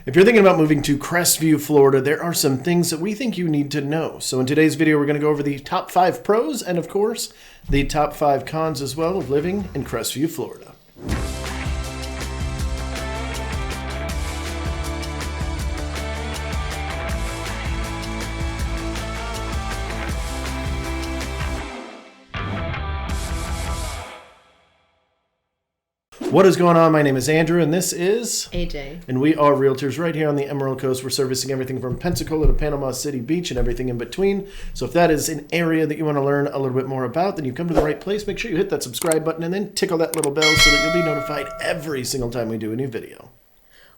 If you're thinking about moving to Crestview, Florida, there are some things that we think you need to know. So in today's video, we're going to go over the top 5 pros and, of course, the top 5 cons as well of living in Crestview, Florida. What is going on? My name is Andrew, and this is AJ. And we are realtors right here on the Emerald Coast. We're servicing everything from Pensacola to Panama City Beach and everything in between. So if that is an area that you want to learn a little bit more about, then you've come to the right place. Make sure you hit that subscribe button and then tickle that little bell so that you'll be notified every single time we do a new video.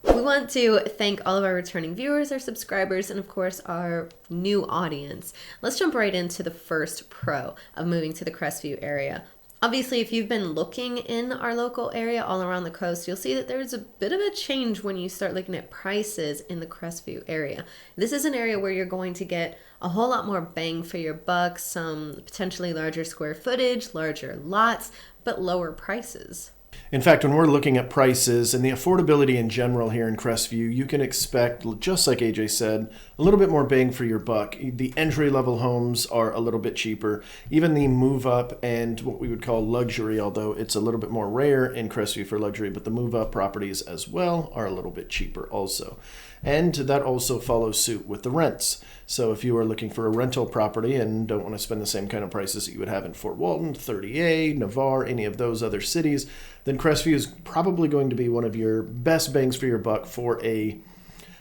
We want to thank all of our returning viewers, our subscribers, and of course our new audience. Let's jump right into the first pro of moving to the Crestview area. Obviously, if you've been looking in our local area all around the coast, you'll see that there's a bit of a change when you start looking at prices in the Crestview area. This is an area where you're going to get a whole lot more bang for your buck, some potentially larger square footage, larger lots, but lower prices. In fact, when we're looking at prices and the affordability in general here in Crestview, you can expect, just like AJ said, a little bit more bang for your buck. The entry-level homes are a little bit cheaper. Even the move-up and what we would call luxury, although it's a little bit more rare in Crestview for luxury, but the move-up properties as well are a little bit cheaper also. And that also follows suit with the rents. So if you are looking for a rental property and don't want to spend the same kind of prices that you would have in Fort Walton, 30A, Navarre, any of those other cities, then Crestview is probably going to be one of your best bangs for your buck for I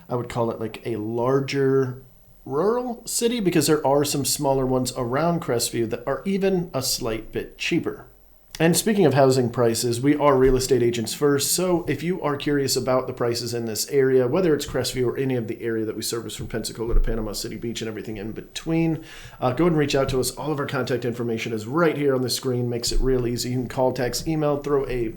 would call it like a larger rural city, because there are some smaller ones around Crestview that are even a slight bit cheaper. And speaking of housing prices, we are real estate agents first, so if you are curious about the prices in this area, whether it's Crestview or any of the area that we service from Pensacola to Panama City Beach and everything in between, go ahead and reach out to us. All of our contact information is right here on the screen. Makes it real easy. You can call, text, email, throw a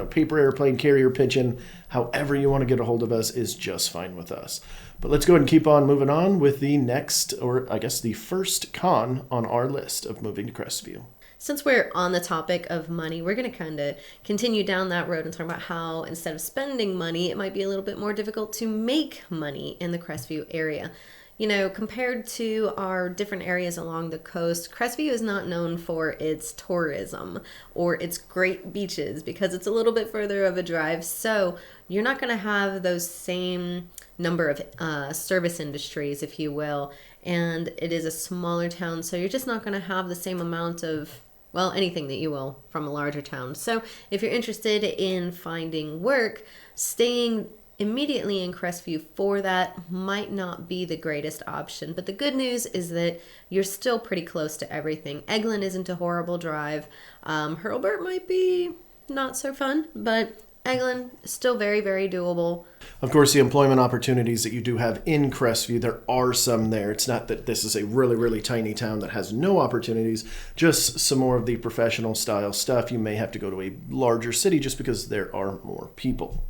paper airplane carrier pigeon. However you want to get a hold of us is just fine with us. But let's go ahead and keep on moving on with the next, or I guess the first con on our list of moving to Crestview. Since we're on the topic of money, we're going to kind of continue down that road and talk about how instead of spending money, it might be a little bit more difficult to make money in the Crestview area. You know, compared to our different areas along the coast, Crestview is not known for its tourism or its great beaches because it's a little bit further of a drive. So you're not going to have those same number of service industries, if you will. And it is a smaller town, so you're just not going to have the same amount of anything that you will from a larger town. So if you're interested in finding work, staying immediately in Crestview for that might not be the greatest option. But the good news is that you're still pretty close to everything. Eglin isn't a horrible drive. Hurlburt might be not so fun, but Eglin is still very, very doable. Of course, the employment opportunities that you do have in Crestview, there are some there. It's not that this is a really, really tiny town that has no opportunities, just some more of the professional style stuff. You may have to go to a larger city just because there are more people.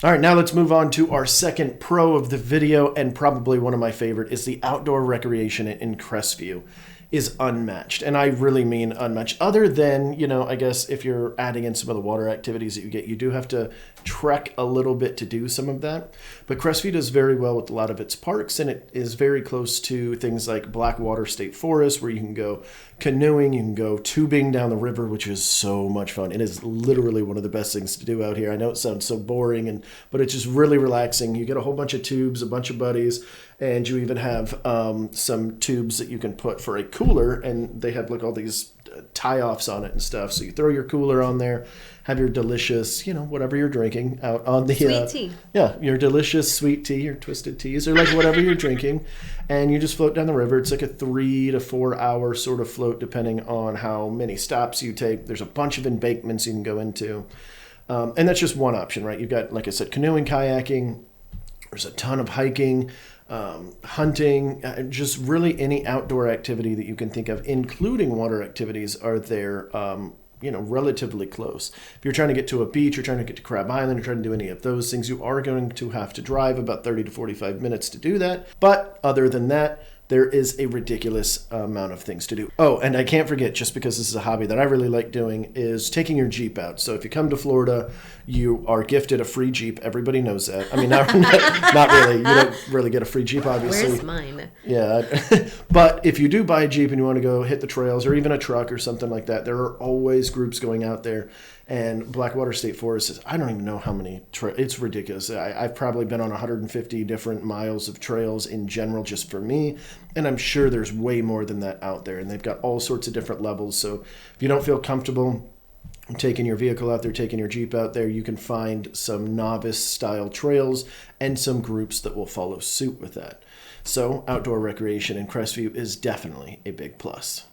All right, now let's move on to our second pro of the video, and probably one of my favorite is the outdoor recreation in Crestview is unmatched. And I really mean unmatched. Other than, I guess if you're adding in some of the water activities that you get, you do have to trek a little bit to do some of that. But Crestview does very well with a lot of its parks, and it is very close to things like Blackwater State Forest, where you can go canoeing, you can go tubing down the river, which is so much fun. It is literally one of the best things to do out here. I know it sounds so boring, but it's just really relaxing. You get a whole bunch of tubes, a bunch of buddies, and you even have some tubes that you can put for a cooler, and they have all these tie-offs on it and stuff. So you throw your cooler on there, have your delicious, whatever you're drinking out on the sweet tea. Yeah, your delicious sweet tea, your twisted teas, or whatever you're drinking, and you just float down the river. It's like a 3 to 4 hour sort of float, depending on how many stops you take. There's a bunch of embankments you can go into, and that's just one option, right? You've got, like I said, canoeing, kayaking. There's a ton of hiking. Hunting, just really any outdoor activity that you can think of, including water activities, are there, relatively close. If you're trying to get to a beach, you're trying to get to Crab Island, you're trying to do any of those things, you are going to have to drive about 30 to 45 minutes to do that. But other than that, there is a ridiculous amount of things to do. Oh, and I can't forget, just because this is a hobby that I really like doing, is taking your Jeep out. So if you come to Florida, you are gifted a free Jeep. Everybody knows that. I mean, not really. You don't really get a free Jeep, obviously. Where's mine? Yeah. But if you do buy a Jeep and you want to go hit the trails, or even a truck or something like that, there are always groups going out there. And Blackwater State Forest is, I don't even know how many it's ridiculous. I've probably been on 150 different miles of trails in general just for me. And I'm sure there's way more than that out there. And they've got all sorts of different levels. So if you don't feel comfortable taking your vehicle out there, taking your Jeep out there, you can find some novice style trails and some groups that will follow suit with that. So outdoor recreation in Crestview is definitely a big plus.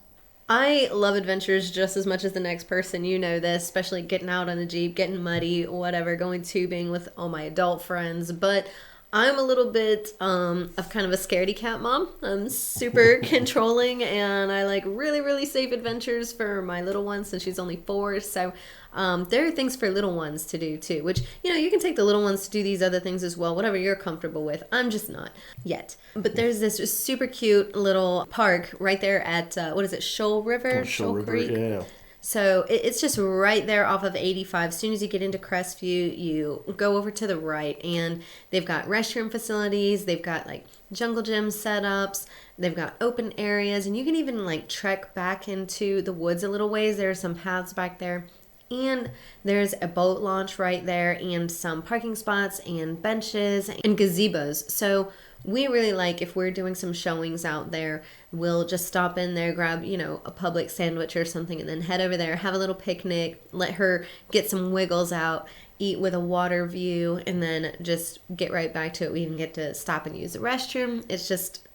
I love adventures just as much as the next person. You know this, especially getting out on a Jeep, getting muddy, whatever, going tubing with all my adult friends. But I'm a little bit of kind of a scaredy cat mom. I'm super controlling, and I like really, really safe adventures for my little one since she's only 4. So there are things for little ones to do too, which, you know, you can take the little ones to do these other things as well, whatever you're comfortable with. I'm just not yet. But there's this just super cute little park right there at, what is it, Shoal River? Shoal Creek? River, yeah. So it's just right there off of 85. As soon as you get into Crestview, you go over to the right, and they've got restroom facilities. They've got like jungle gym setups. They've got open areas, and you can even like trek back into the woods a little ways. There are some paths back there. And there's a boat launch right there, and some parking spots and benches and gazebos. So we really like, if we're doing some showings out there, we'll just stop in there, grab, you know, a Publix sandwich or something, and then head over there, have a little picnic, let her get some wiggles out, eat with a water view, and then just get right back to it. We even get to stop and use the restroom. It's just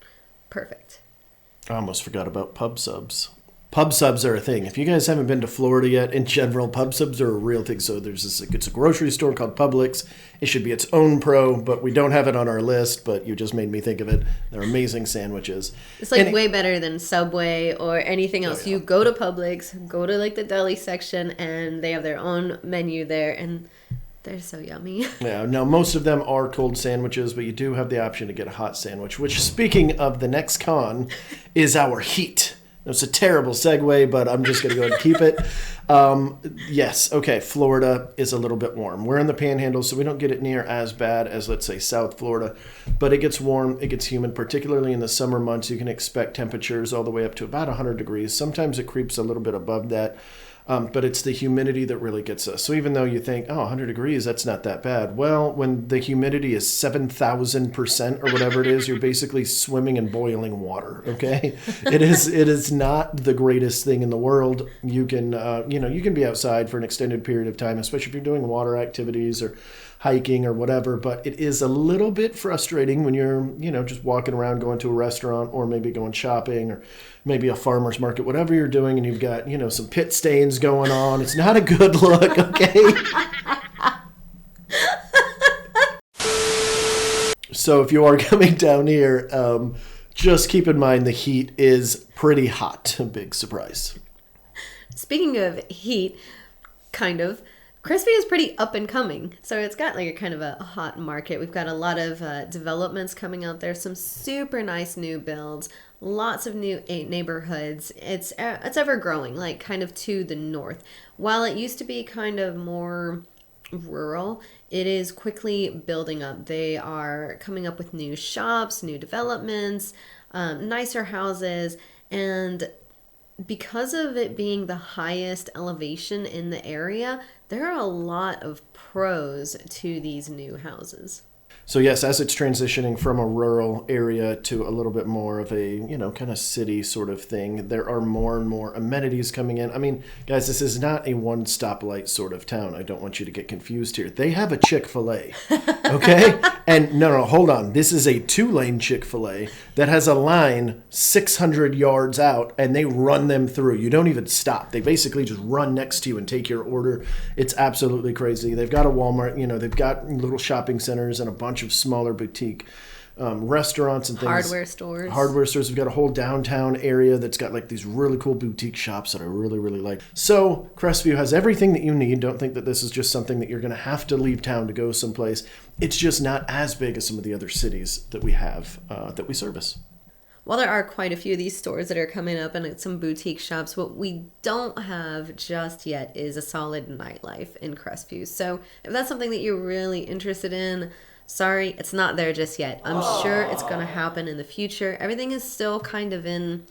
perfect. I almost forgot about pub subs. Pub subs are a thing. If you guys haven't been to Florida yet, in general, pub subs are a real thing. So there's this, it's a grocery store called Publix. It should be its own pro, but we don't have it on our list, but you just made me think of it. They're amazing sandwiches. It's like way better than Subway or anything else. You go to Publix, go to like the deli section, and they have their own menu there, and they're so yummy. Yeah, now most of them are cold sandwiches, but you do have the option to get a hot sandwich, which, speaking of the next con, is our heat. It's a terrible segue, but I'm just going to go ahead and keep it. Yes, okay, Florida is a little bit warm. We're in the Panhandle, so we don't get it near as bad as, let's say, South Florida. But it gets warm, it gets humid, particularly in the summer months. You can expect temperatures all the way up to about 100 degrees. Sometimes it creeps a little bit above that. But it's the humidity that really gets us. So even though you think, 100 degrees, that's not that bad. Well, when the humidity is 7,000% or whatever it is, you're basically swimming in boiling water, okay? It is not the greatest thing in the world. You can, you can be outside for an extended period of time, especially if you're doing water activities or hiking or whatever, but it is a little bit frustrating when you're, just walking around, going to a restaurant, or maybe going shopping, or maybe a farmer's market, whatever you're doing, and you've got, some pit stains going on. It's not a good look, okay? So if you are coming down here, just keep in mind the heat is pretty hot. Big surprise. Speaking of heat, kind of, Crestview is pretty up and coming, so it's got like a kind of a hot market. We've got a lot of developments coming out there, some super nice new builds, lots of new neighborhoods. It's ever growing, like kind of to the north. While it used to be kind of more rural, it is quickly building up. They are coming up with new shops, new developments, nicer houses, and because of it being the highest elevation in the area, there are a lot of pros to these new houses. So yes, as it's transitioning from a rural area to a little bit more of a, kind of city sort of thing, there are more and more amenities coming in. I mean, guys, this is not a one stoplight sort of town. I don't want you to get confused here. They have a Chick-fil-A, okay? And no, hold on. This is a 2-lane Chick-fil-A that has a line 600 yards out, and they run them through. You don't even stop. They basically just run next to you and take your order. It's absolutely crazy. They've got a Walmart, they've got little shopping centers and a bunch of smaller boutique restaurants and things. Hardware stores. We've got a whole downtown area that's got like these really cool boutique shops that I really, really like. So Crestview has everything that you need. Don't think that this is just something that you're going to have to leave town to go someplace. It's just not as big as some of the other cities that we have that we service. while there are quite a few of these stores that are coming up and some boutique shops, what we don't have just yet is a solid nightlife in Crestview. So if that's something that you're really interested in, sorry, it's not there just yet. I'm sure it's going to happen in the future. Everything is still kind of in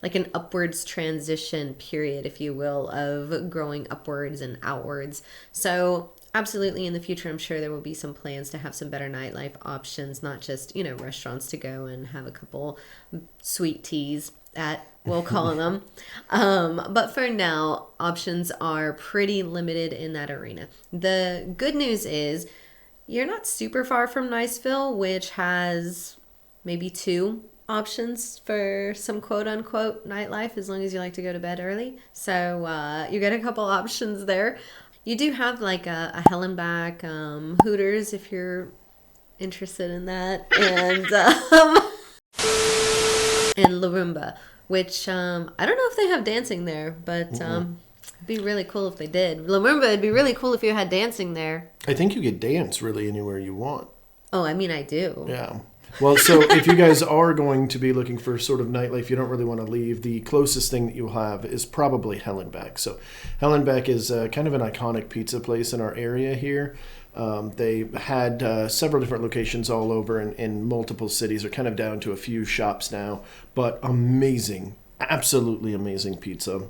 like an upwards transition period, if you will, of growing upwards and outwards. So absolutely in the future, I'm sure there will be some plans to have some better nightlife options, not just, restaurants to go and have a couple sweet teas at, we'll call them. But for now, options are pretty limited in that arena. The good news is you're not super far from Niceville, which has maybe 2 options for some quote-unquote nightlife, as long as you like to go to bed early. So you get a couple options there. You do have like a Hellenbach, Hooters, if you're interested in that, and La Rumba, which I don't know if they have dancing there, but it'd be really cool if they did. La Rumba, it'd be really cool if you had dancing there. I think you could dance really anywhere you want. Oh, I mean, I do. Yeah. Well, so if you guys are going to be looking for sort of nightlife, you don't really want to leave, the closest thing that you'll have is probably Hellenbach. So Hellenbach is kind of an iconic pizza place in our area here. They had several different locations all over in multiple cities. They're kind of down to a few shops now, but amazing, absolutely amazing pizza.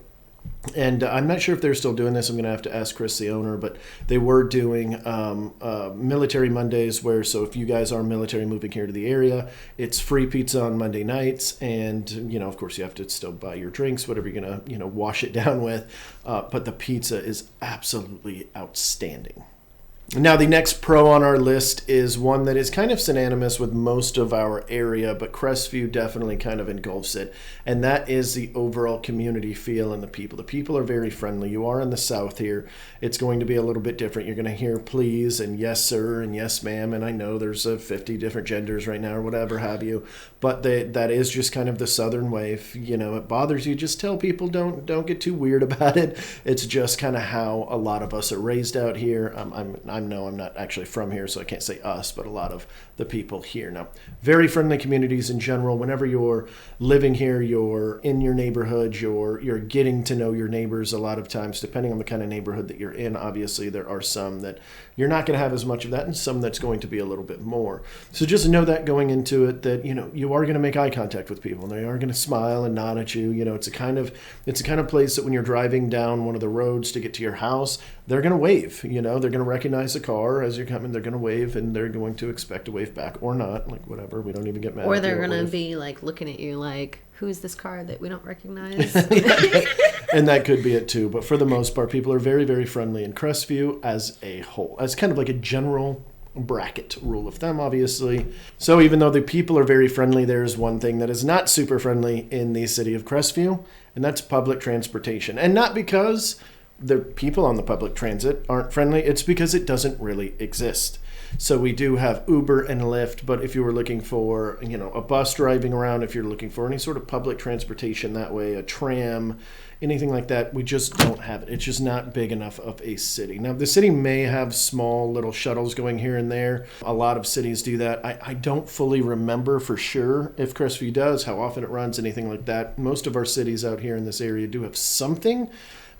And I'm not sure if they're still doing this. I'm going to have to ask Chris, the owner, but they were doing Military Mondays so if you guys are military moving here to the area, it's free pizza on Monday nights. And, of course, you have to still buy your drinks, whatever you're going to, wash it down with. But the pizza is absolutely outstanding. Now, the next pro on our list is one that is kind of synonymous with most of our area, but Crestview definitely kind of engulfs it, and that is the overall community feel and the people. The people are very friendly. You are in the South here. It's going to be a little bit different. You're going to hear please and yes, sir, and yes, ma'am, and I know there's 50 different genders right now or whatever have you, but that is just kind of the Southern way. If, it bothers you, just tell people don't get too weird about it. It's just kind of how a lot of us are raised out here. I'm not actually from here, so I can't say us, but a lot of the people here. Now, very friendly communities in general. Whenever you're living here, you're in your neighborhood, you're getting to know your neighbors a lot of times, depending on the kind of neighborhood that you're in. Obviously, there are some that you're not going to have as much of that, and some that's going to be a little bit more. So just know that going into it, that you are going to make eye contact with people, and they are going to smile and nod at you. It's a kind of place that when you're driving down one of the roads to get to your house, they're going to wave. They're going to recognize the car as you're coming. They're going to wave, and they're going to expect a wave back or not, like whatever. We don't even get mad. Or they're going to be like looking at you like, who's this car that we don't recognize? And that could be it too. But for the most part, people are very, very friendly in Crestview as a whole. As kind of like a general bracket rule of thumb, obviously. So even though the people are very friendly, there's one thing that is not super friendly in the city of Crestview, and that's public transportation. And not because the people on the public transit aren't friendly, it's because it doesn't really exist. So we do have Uber and Lyft, but if you were looking for, a bus driving around, if you're looking for any sort of public transportation that way, a tram, anything like that, we just don't have it. It's just not big enough of a city. Now, the city may have small little shuttles going here and there. A lot of cities do that. I don't fully remember for sure if Crestview does, how often it runs, anything like that. Most of our cities out here in this area do have something,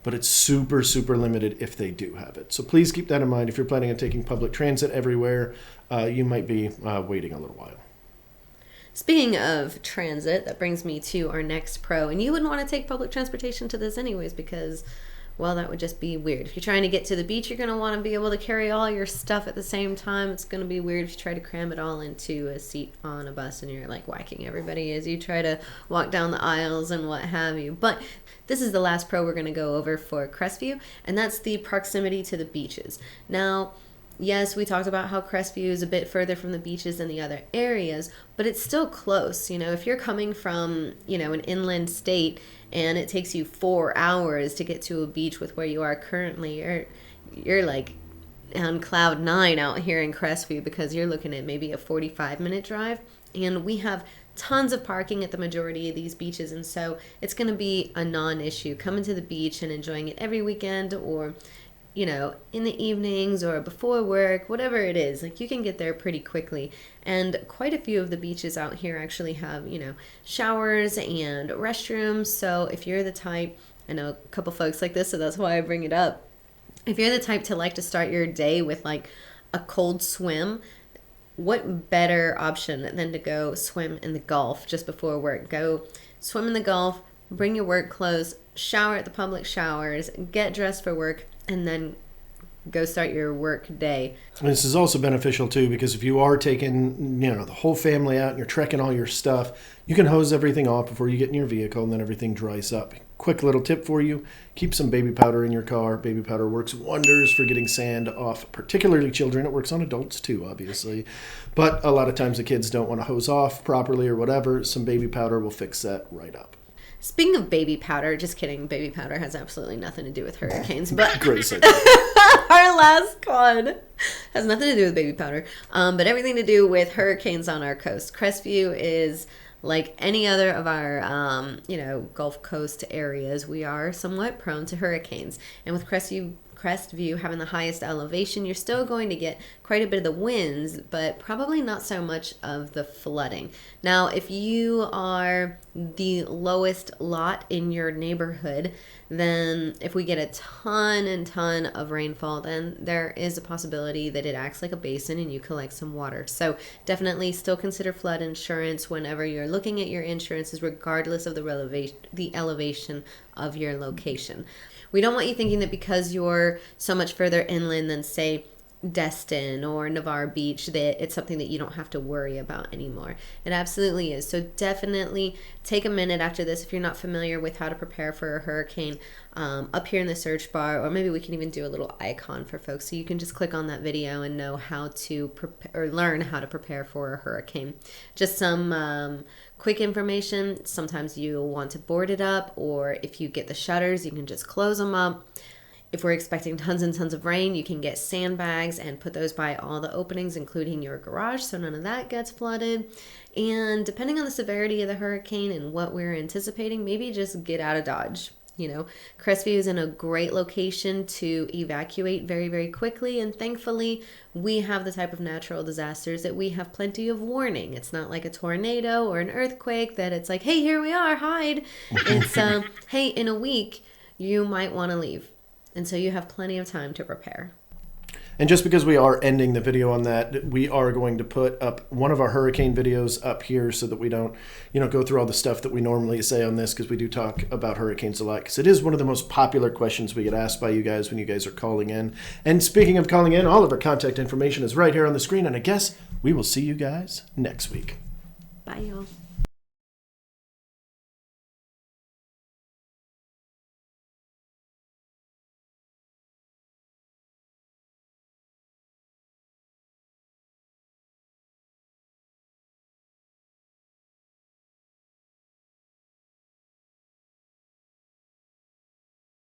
but it's super, super limited if they do have it. So please keep that in mind. If you're planning on taking public transit everywhere, you might be waiting a little while. Speaking of transit, that brings me to our next pro. And you wouldn't want to take public transportation to this anyways because, well, that would just be weird. If you're trying to get to the beach, you're going to want to be able to carry all your stuff at the same time. It's going to be weird if you try to cram it all into a seat on a bus and you're like whacking everybody as you try to walk down the aisles and what have you. But this is the last pro we're going to go over for Crestview, and that's the proximity to the beaches. Now, yes, we talked about how Crestview is a bit further from the beaches than the other areas, but it's still close. If you're coming from, an inland state and it takes you 4 hours to get to a beach with where you are currently, you're like on cloud 9 out here in Crestview because you're looking at maybe a 45-minute drive, and we have tons of parking at the majority of these beaches, and so it's going to be a non-issue coming to the beach and enjoying it every weekend, or in the evenings or before work, whatever it is, like you can get there pretty quickly. And quite a few of the beaches out here actually have, showers and restrooms. So if you're the type, I know a couple folks like this, so that's why I bring it up. If you're the type to like to start your day with like a cold swim, what better option than to go swim in the Gulf just before work? Go swim in the Gulf, bring your work clothes, shower at the public showers, get dressed for work, and then go start your work day. And this is also beneficial too, because if you are taking, the whole family out and you're trekking all your stuff, you can hose everything off before you get in your vehicle and then everything dries up. Quick little tip for you, keep some baby powder in your car. Baby powder works wonders for getting sand off, particularly children. It works on adults too, obviously. But a lot of times the kids don't want to hose off properly or whatever. Some baby powder will fix that right up. Speaking of baby powder, just kidding, baby powder has absolutely nothing to do with hurricanes, but Great segue. our last one has nothing to do with baby powder, but everything to do with hurricanes on our coast. Crestview is like any other of our, Gulf Coast areas. We are somewhat prone to hurricanes, and with Crestview having the highest elevation, you're still going to get quite a bit of the winds, but probably not so much of the flooding. Now, if you are the lowest lot in your neighborhood, then if we get a ton of rainfall, then there is a possibility that it acts like a basin and you collect some water. So definitely still consider flood insurance whenever you're looking at your insurances, regardless of the elevation of your location. We don't want you thinking that because you're so much further inland than, say, Destin or Navarre Beach, that it's something that you don't have to worry about anymore. It absolutely is. So definitely take a minute after this if you're not familiar with how to prepare for a hurricane, up here in the search bar, or maybe we can even do a little icon for folks so you can just click on that video and know how to prepare or learn how to prepare for a hurricane. Just some quick information. Sometimes you'll want to board it up, or if you get the shutters, you can just close them up. If we're expecting tons and tons of rain, you can get sandbags and put those by all the openings, including your garage, so none of that gets flooded. And depending on the severity of the hurricane and what we're anticipating, maybe just get out of Dodge. Crestview is in a great location to evacuate very, very quickly. And thankfully, we have the type of natural disasters that we have plenty of warning. It's not like a tornado or an earthquake that it's like, hey, here we are, hide. It's, hey, in a week, you might want to leave. And so you have plenty of time to prepare. And just because we are ending the video on that, we are going to put up one of our hurricane videos up here so that we don't, go through all the stuff that we normally say on this, because we do talk about hurricanes a lot, because it is one of the most popular questions we get asked by you guys when you guys are calling in. And speaking of calling in, all of our contact information is right here on the screen. And I guess we will see you guys next week. Bye, y'all.